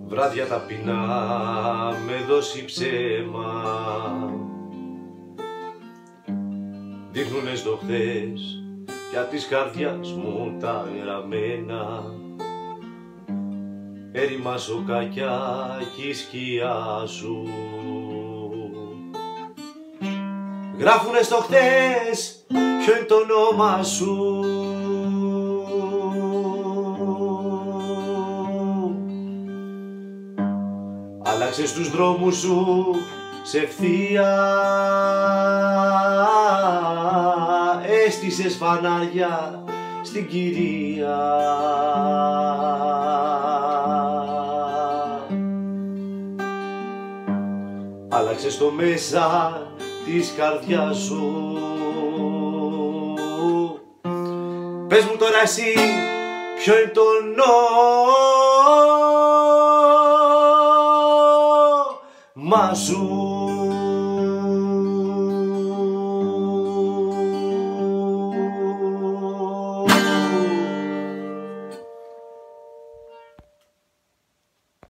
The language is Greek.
βράδια ταπεινά με δώσει ψέμα. Δείχνουνε στο χθες για της καρδιάς μου τα γραμμένα, έρημα σοκάκια κι η σκιά σου. Γράφουνε στο χθες ποιο είναι το όνομα σου. Άλλαξες τους δρόμους σου σε ευθεία, έστησες φανάρια στην κυρία. Άλλαξες το μέσα της καρδιάς σου. Πες μου τώρα εσύ ποιο είναι το όνομα σου.